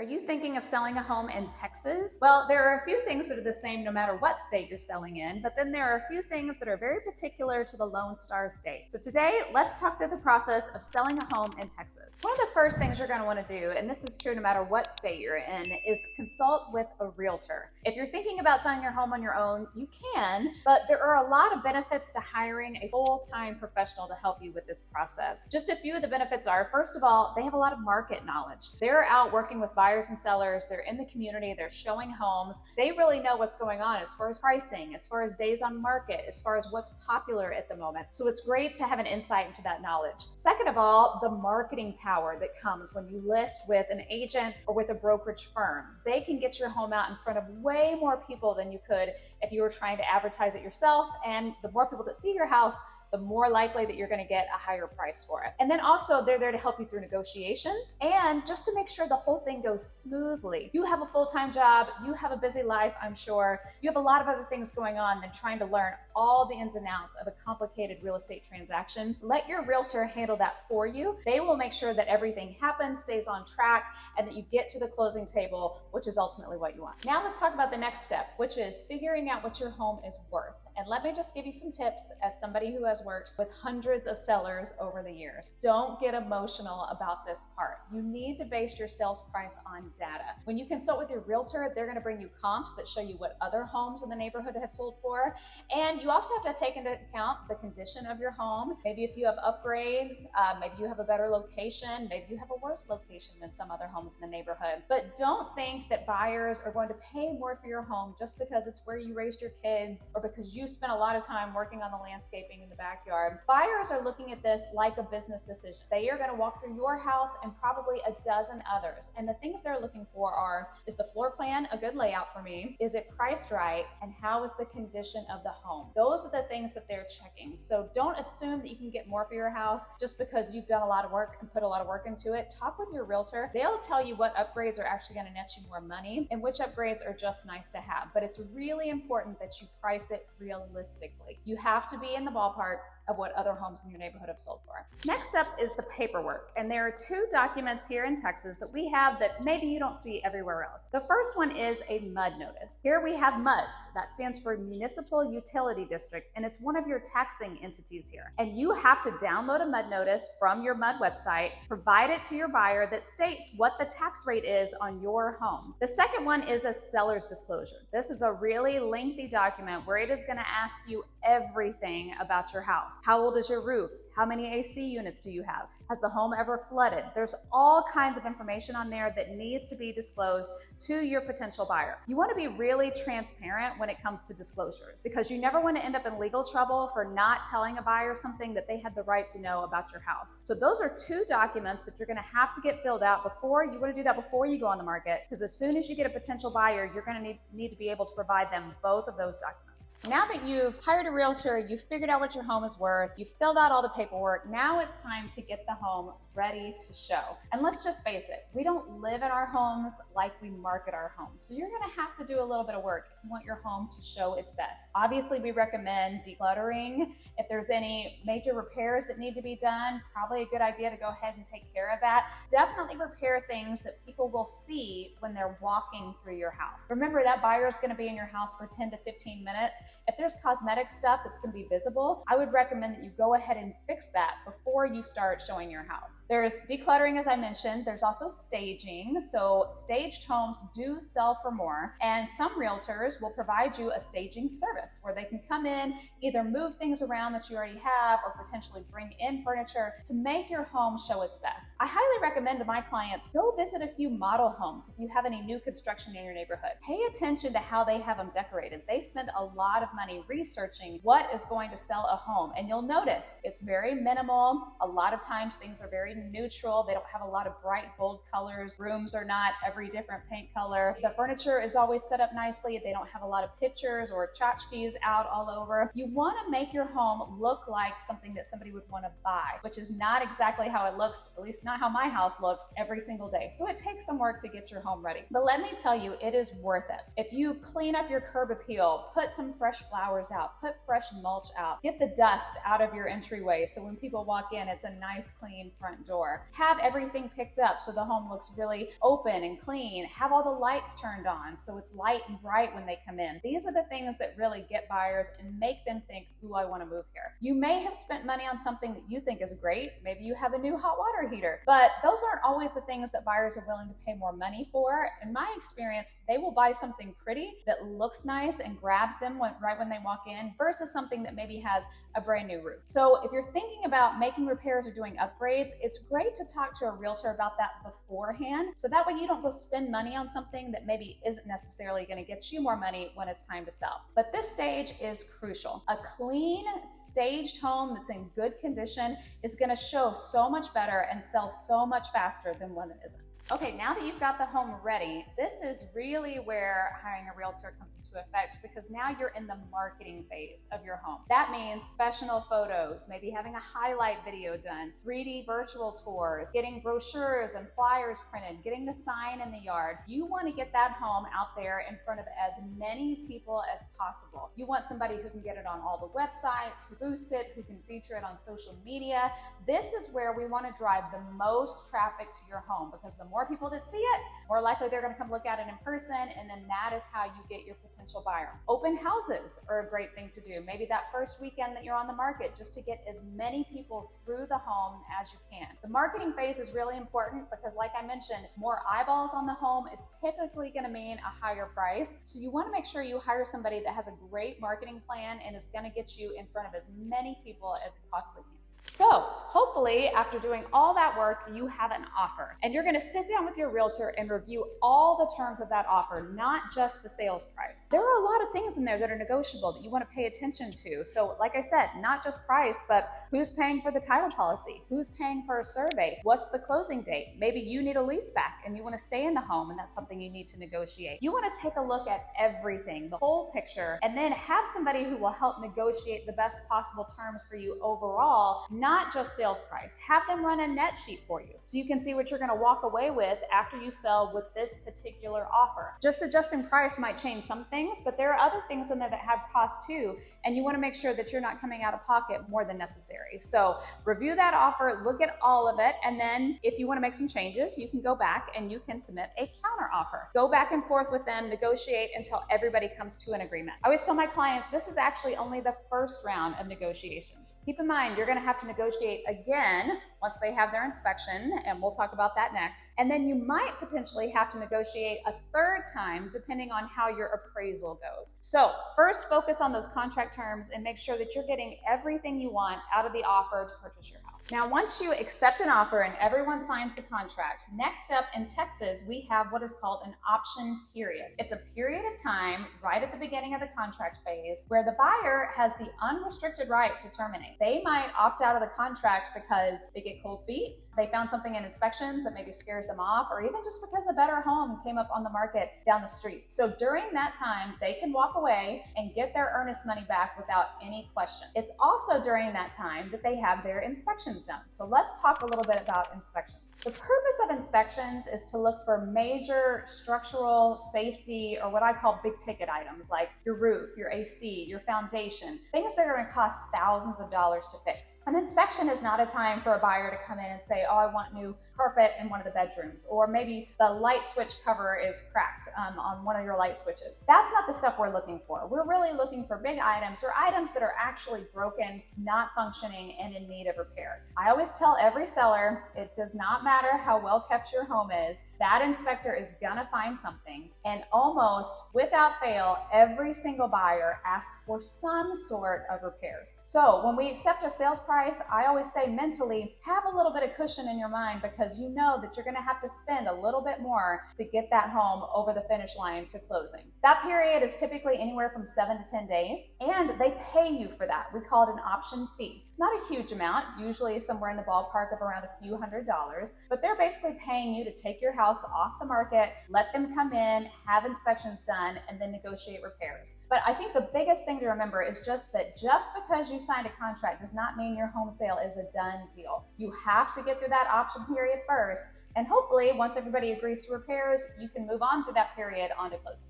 you thinking of selling a home in Texas? Well, there are a few things that are the same no matter what state you're selling in, but then there are a few things that are very particular to the Lone Star State. So today, let's talk through the process of selling a home in Texas. One of the first things you're going to want to do, and this is true no matter what state you're in, is consult with a realtor. If you're thinking about selling your home on your own, you can, but there are a lot of benefits to hiring a full-time professional to help you with this process. Just a few of the benefits are, first of all, they have a lot of market knowledge. They're out working with buyers and sellers. They're in the community. They're showing homes. They really know what's going on as far as pricing, as far as days on market, as far as what's popular at the moment. So it's great to have an insight into that knowledge. Second of all, the marketing power that comes when you list with an agent or with a brokerage firm. They can get your home out in front of way more people than you could if you were trying to advertise it yourself. And the more people that see your house, the more likely that you're going to get a higher price for it. And then also they're there to help you through negotiations and just to make sure the whole thing goes smoothly. You have a full-time job, you have a busy life, I'm sure. You have a lot of other things going on than trying to learn all the ins and outs of a complicated real estate transaction. Let your realtor handle that for you. They will make sure that everything happens, stays on track, and that you get to the closing table, which is ultimately what you want. Now let's talk about the next step, which is figuring out what your home is worth. And let me just give you some tips as somebody who has worked with hundreds of sellers over the years. Don't get emotional about this part. You need to base your sales price on data. When you consult with your realtor, they're going to bring you comps that show you what other homes in the neighborhood have sold for. And you also have to take into account the condition of your home. Maybe if you have upgrades, maybe you have a better location, maybe you have a worse location than some other homes in the neighborhood. But don't think that buyers are going to pay more for your home just because it's where you raised your kids or because you spent a lot of time working on the landscaping in the backyard. Buyers are looking at this like a business decision. They are going to walk through your house and probably a dozen others. And the things they're looking for are, is the floor plan a good layout for me? Is it priced right? And how is the condition of the home? Those are the things that they're checking. So don't assume that you can get more for your house just because you've done a lot of work and put a lot of work into it. Talk with your realtor. They'll tell you what upgrades are actually going to net you more money and which upgrades are just nice to have. But it's really important that you price it realistically. You have to be in the ballpark of what other homes in your neighborhood have sold for. Next up is the paperwork. And there are two documents here in Texas that we have that maybe you don't see everywhere else. The first one is a MUD notice. Here we have MUDs. That stands for Municipal Utility District, and it's one of your taxing entities here. And you have to download a MUD notice from your MUD website, provide it to your buyer that states what the tax rate is on your home. The second one is a seller's disclosure. This is a really lengthy document where it is going to ask you everything about your house. How old is your roof? How many AC units do you have? Has the home ever flooded? There's all kinds of information on there that needs to be disclosed to your potential buyer. You want to be really transparent when it comes to disclosures because you never want to end up in legal trouble for not telling a buyer something that they had the right to know about your house. So those are two documents that you're going to have to get filled out before you want to do that before you go on the market, because as soon as you get a potential buyer, you're going to need to be able to provide them both of those documents. Now that you've hired a realtor, you've figured out what your home is worth, you've filled out all the paperwork, now it's time to get the home ready to show. And let's just face it, we don't live in our homes like we market our homes. So you're gonna have to do a little bit of work if you want your home to show its best. Obviously, we recommend decluttering. If there's any major repairs that need to be done, probably a good idea to go ahead and take care of that. Definitely repair things that people will see when they're walking through your house. Remember, that buyer is gonna be in your house for 10 to 15 minutes. If there's cosmetic stuff that's going to be visible, I would recommend that you go ahead and fix that before you start showing your house. There's decluttering, as I mentioned. There's also staging. So staged homes do sell for more, and some realtors will provide you a staging service where they can come in, either move things around that you already have or potentially bring in furniture to make your home show its best. I highly recommend to my clients, go visit a few model homes if you have any new construction in your neighborhood. Pay attention to how they have them decorated. They spend a lot of money researching what is going to sell a home, and you'll notice it's very minimal. A lot of times things are very neutral. They don't have a lot of bright, bold colors. Rooms are not every different paint color. The furniture is always set up nicely. They don't have a lot of pictures or tchotchkes out all over. You want to make your home look like something that somebody would want to buy, which is not exactly how it looks, at least not how my house looks every single day. So it takes some work to get your home ready. But let me tell you, it is worth it. If you clean up your curb appeal, put some fresh flowers out, put fresh mulch out, get the dust out of your entryway so when people walk in, it's a nice clean front door. Have everything picked up so the home looks really open and clean. Have all the lights turned on so it's light and bright when they come in. These are the things that really get buyers and make them think, ooh, I want to move here. You may have spent money on something that you think is great. Maybe you have a new hot water heater, but those aren't always the things that buyers are willing to pay more money for. In my experience, they will buy something pretty that looks nice and grabs them right when they walk in versus something that maybe has a brand new roof. So if you're thinking about making repairs or doing upgrades, it's great to talk to a realtor about that beforehand. So that way you don't go spend money on something that maybe isn't necessarily going to get you more money when it's time to sell. But this stage is crucial. A clean, staged home that's in good condition is going to show so much better and sell so much faster than one that isn't. Okay, now that you've got the home ready, this is really where hiring a realtor comes into effect, because now you're in the marketing phase of your home. That means professional photos, maybe having a highlight video done, 3D virtual tours, getting brochures and flyers printed, getting the sign in the yard. You want to get that home out there in front of as many people as possible. You want somebody who can get it on all the websites, who boost it, who can feature it on social media. This is where we want to drive the most traffic to your home, because the more people that see it, more likely they're going to come look at it in person, and then that is how you get your potential buyer. Open houses are a great thing to do. Maybe that first weekend that you're on the market, just to get as many people through the home as you can. The marketing phase is really important because, like I mentioned, more eyeballs on the home is typically going to mean a higher price. So you want to make sure you hire somebody that has a great marketing plan and is going to get you in front of as many people as they possibly can. So hopefully, after doing all that work, you have an offer, and you're going to sit down with your realtor and review all the terms of that offer, not just the sales price. There are a lot of things in there that are negotiable that you want to pay attention to. So like I said, not just price, but who's paying for the title policy? Who's paying for a survey? What's the closing date? Maybe you need a lease back and you want to stay in the home, and that's something you need to negotiate. You want to take a look at everything, the whole picture, and then have somebody who will help negotiate the best possible terms for you overall, not just sales price. Have them run a net sheet for you so you can see what you're going to walk away with after you sell with this particular offer. Just adjusting price might change some things, but there are other things in there that have cost too, and you want to make sure that you're not coming out of pocket more than necessary. So review that offer, look at all of it, and then if you want to make some changes, you can go back and you can submit a counter offer. Go back and forth with them, negotiate until everybody comes to an agreement. I always tell my clients this is actually only the first round of negotiations. Keep in mind, you're going to have to negotiate again once they have their inspection, and we'll talk about that next. And then you might potentially have to negotiate a third time depending on how your appraisal goes. So first, focus on those contract terms and make sure that you're getting everything you want out of the offer to purchase your house. Now, once you accept an offer and everyone signs the contract, next up in Texas, we have what is called an option period. It's a period of time right at the beginning of the contract phase where the buyer has the unrestricted right to terminate. They might opt out of the contract because they get cold feet, they found something in inspections that maybe scares them off, or even just because a better home came up on the market down the street. So during that time, they can walk away and get their earnest money back without any question. It's also during that time that they have their inspections done. So let's talk a little bit about inspections. The purpose of inspections is to look for major structural, safety, or what I call big ticket items like your roof, your AC, your foundation, things that are going to cost thousands of dollars to fix. An inspection is not a time for a buyer to come in and say, oh, I want new carpet in one of the bedrooms, or maybe the light switch cover is cracked on one of your light switches. That's not the stuff we're looking for. We're really looking for big items or items that are actually broken, not functioning, and in need of repair. I always tell every seller, it does not matter how well kept your home is, that inspector is gonna find something, and almost without fail, every single buyer asks for some sort of repairs. So when we accept a sales price, I always say mentally, have a little bit of cushion in your mind, because you know that you're going to have to spend a little bit more to get that home over the finish line to closing. That period is typically anywhere from 7 to 10 days, and they pay you for that. We call it an option fee. It's not a huge amount, usually somewhere in the ballpark of around a few $100s, but they're basically paying you to take your house off the market, let them come in, have inspections done, and then negotiate repairs. But I think the biggest thing to remember is just that just because you signed a contract does not mean your home sale is a done deal. You have to get through that option period first, and hopefully once everybody agrees to repairs, you can move on through that period onto closing.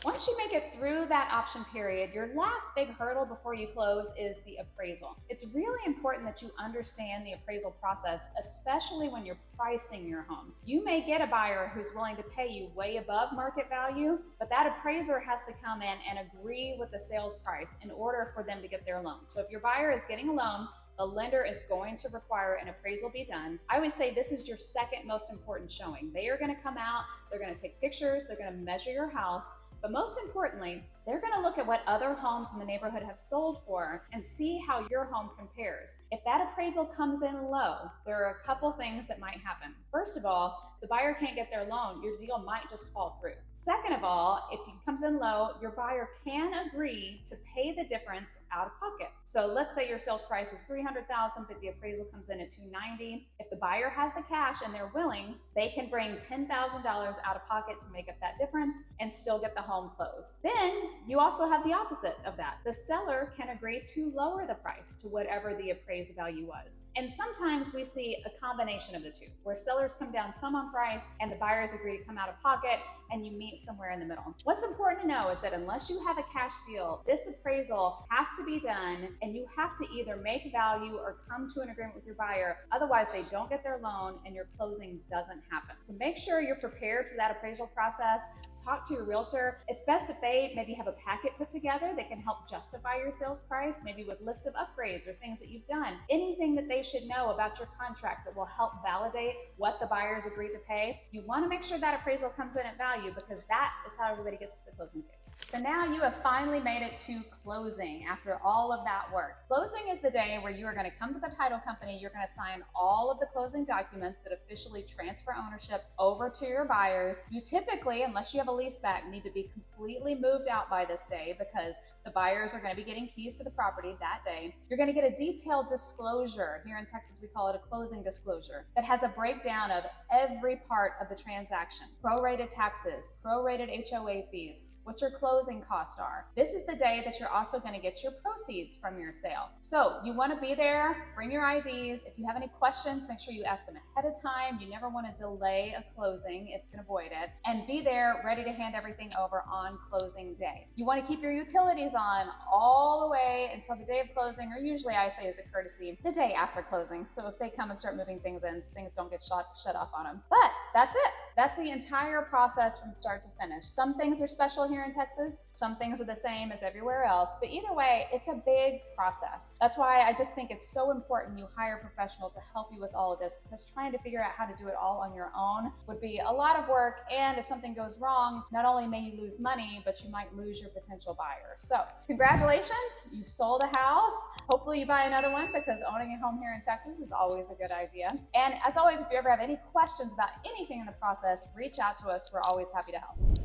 Once you make it through that option period, your last big hurdle before you close is the appraisal. It's really important that you understand the appraisal process, especially when you're pricing your home. You may get a buyer who's willing to pay you way above market value, but that appraiser has to come in and agree with the sales price in order for them to get their loan. So if your buyer is getting a loan, the lender is going to require an appraisal be done. I always say this is your second most important showing. They are going to come out, they're going to take pictures, they're going to measure your house, but most importantly, they're going to look at what other homes in the neighborhood have sold for and see how your home compares. If that appraisal comes in low, there are a couple things that might happen. First of all, the buyer can't get their loan. Your deal might just fall through. Second of all, if it comes in low, your buyer can agree to pay the difference out of pocket. So let's say your sales price is $300,000, but the appraisal comes in at $290,000. If the buyer has the cash and they're willing, they can bring $10,000 out of pocket to make up that difference and still get the home closed. Then you also have the opposite of that. The seller can agree to lower the price to whatever the appraised value was. And sometimes we see a combination of the two, where sellers come down some on price and the buyers agree to come out of pocket and you meet somewhere in the middle. What's important to know is that unless you have a cash deal, this appraisal has to be done and you have to either make value or come to an agreement with your buyer. Otherwise, they don't get their loan and your closing doesn't happen. So make sure you're prepared for that appraisal process. Talk to your realtor. It's best if they maybe have a packet put together that can help justify your sales price, maybe with list of upgrades or things that you've done. Anything that they should know about your contract that will help validate what the buyers agreed to pay. You want to make sure that appraisal comes in at value because that is how everybody gets to the closing table. So now you have finally made it to closing after all of that work. Closing is the day where you are going to come to the title company, you're going to sign all of the closing documents that officially transfer ownership over to your buyers. You typically, unless you have a lease back, need to be completely moved out by this day because the buyers are going to be getting keys to the property that day. You're going to get a detailed disclosure. Here in Texas, we call it a closing disclosure that has a breakdown of every part of the transaction. Prorated taxes, prorated HOA fees, what your closing costs are. This is the day that you're also going to get your proceeds from your sale. So you want to be there, bring your IDs. If you have any questions, make sure you ask them ahead of time. You never want to delay a closing if you can avoid it. And be there ready to hand everything over on closing day. You want to keep your utilities on all the way until the day of closing, or usually I say as a courtesy, the day after closing. So if they come and start moving things in, things don't get shut off on them. But that's it. That's the entire process from start to finish. Some things are special here in Texas. Some things are the same as everywhere else, but either way, it's a big process. That's why I just think it's so important you hire a professional to help you with all of this, because trying to figure out how to do it all on your own would be a lot of work. And if something goes wrong, not only may you lose money, but you might lose your potential buyer. So congratulations, you sold a house. Hopefully you buy another one because owning a home here in Texas is always a good idea. And as always, if you ever have any questions about anything in the process, reach out to us. We're always happy to help.